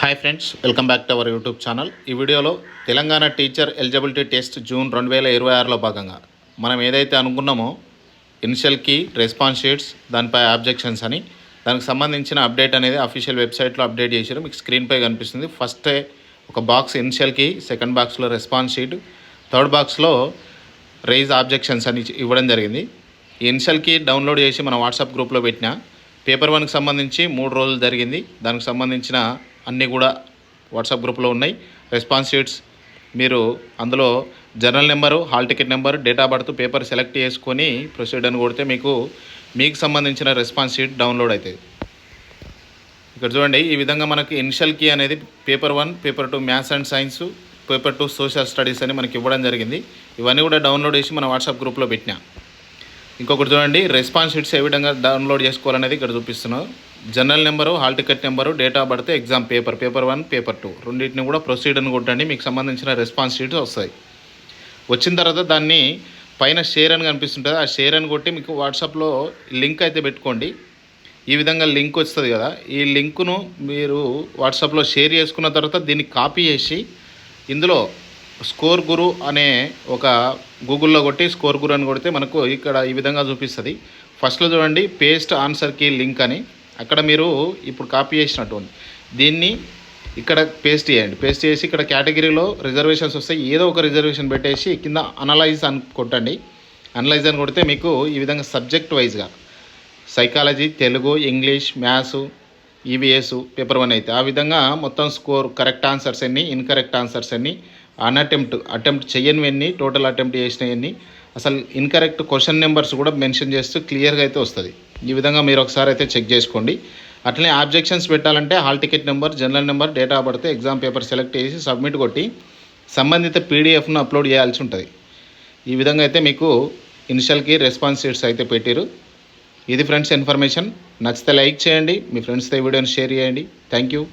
Hi friends, welcome back to our YouTube channel. ఈ వీడియోలో Telangana teacher eligibility test June 2026లో భాగంగా మనం ఏదైతే అనుకున్నామో ఇనిషియల్ కీ, రెస్పాన్స్ షీట్స్, దానిపై ఆబ్జెక్షన్స్ అని దానికి సంబంధించిన అప్డేట్ అనేది అఫీషియల్ వెబ్సైట్లో అప్డేట్ చేశారు. మీకు స్క్రీన్పై కనిపిస్తుంది. ఫస్ట్ ఒక బాక్స్ ఇనిషియల్ కీ, సెకండ్ బాక్స్లో రెస్పాన్స్ షీట్, థర్డ్ బాక్స్లో రైజ్ ఆబ్జెక్షన్స్ అని ఇవ్వడం జరిగింది. ఈ ఇనిషియల్ కీ డౌన్లోడ్ చేసి మన వాట్సాప్ గ్రూప్లో పెట్టిన పేపర్ 1కి సంబంధించి 3 రోజులు జరిగింది. దానికి సంబంధించిన అన్నీ కూడా వాట్సాప్ గ్రూప్లో ఉన్నాయి. రెస్పాన్స్ షీట్స్ మీరు అందులో journal number, hall ticket number, date of birth, paper select చేసుకొని ప్రొసీడ్ అని కొడితే మీకు సంబంధించిన రెస్పాన్స్ షీట్ డౌన్లోడ్ అవుతుంది. ఇక్కడ చూడండి, ఈ విధంగా మనకి ఇనిషియల్ కీ అనేది paper 1, paper 2 maths and science, paper 2 social studies అని మనకి ఇవ్వడం జరిగింది. ఇవన్నీ కూడా డౌన్లోడ్ చేసి మన వాట్సాప్ గ్రూప్లో పెట్టినా. ఇంకొకటి చూడండి, రెస్పాన్స్ షీట్స్ ఏ విధంగా డౌన్లోడ్ చేసుకోవాలనేది ఇక్కడ చూపిస్తున్నాను. Journal number, hall ticket number, date of birth, exam paper 1, paper 2 రెండింటిని కూడా ప్రొసీడ్ అని కొట్టండి. మీకు సంబంధించిన రెస్పాన్స్ షీట్స్ వస్తాయి. వచ్చిన తర్వాత దాన్ని పైన షేర్ అని కనిపిస్తుంటుంది. ఆ షేర్ అని కొట్టి మీకు వాట్సాప్లో లింక్ అయితే పెట్టుకోండి. ఈ విధంగా లింక్ వస్తుంది కదా, ఈ లింకును మీరు వాట్సాప్లో షేర్ చేసుకున్న తర్వాత దీన్ని కాపీ చేసి ఇందులో స్కోర్ గురు అనే ఒక గూగుల్లో కొట్టి స్కోర్ గురు అని కొడితే మనకు ఇక్కడ ఈ విధంగా చూపిస్తుంది. ఫస్ట్లో చూడండి, పేస్ట్ ఆన్సర్ కీ లింక్ అని, అక్కడ మీరు ఇప్పుడు కాపీ చేసినట్టు దీన్ని ఇక్కడ పేస్ట్ చేయండి. పేస్ట్ చేసి ఇక్కడ కేటగిరీలో రిజర్వేషన్స్ వస్తాయి. ఏదో ఒక రిజర్వేషన్ పెట్టేసి కింద అనలైజ్ అని కొట్టండి. అనలైజ్ అని కొడితే మీకు ఈ విధంగా సబ్జెక్ట్ వైజ్గా psychology, Telugu, English, maths, EVS paper 1 అయితే ఆ విధంగా మొత్తం స్కోర్, కరెక్ట్ ఆన్సర్స్ ఎన్ని, ఇన్కరెక్ట్ ఆన్సర్స్ ఎన్ని, అటెంప్ట్ చేయనివన్నీ, టోటల్ అటెంప్ట్ చేసినవన్నీ, అసలు ఇన్కరెక్ట్ క్వశ్చన్ నెంబర్స్ కూడా మెన్షన్ చేస్తూ క్లియర్గా అయితే వస్తుంది. ఈ విధంగా మీరు ఒకసారి అయితే చెక్ చేసుకోండి. అట్లనే ఆబ్జెక్షన్స్ పెట్టాలంటే hall ticket number, journal number, date of birth, exam paper select చేసి సబ్మిట్ కొట్టి సంబంధిత పీడిఎఫ్ను అప్లోడ్ చేయాల్సి ఉంటుంది. ఈ విధంగా అయితే మీకు ఇనిషియల్ కీ, రెస్పాన్స్ షీట్స్ అయితే పెట్టారు. ఇది ఫ్రెండ్స్ ఇన్ఫర్మేషన్. నచ్చితే లైక్ చేయండి, మీ ఫ్రెండ్స్తో ఈ వీడియోని షేర్ చేయండి. Thank you.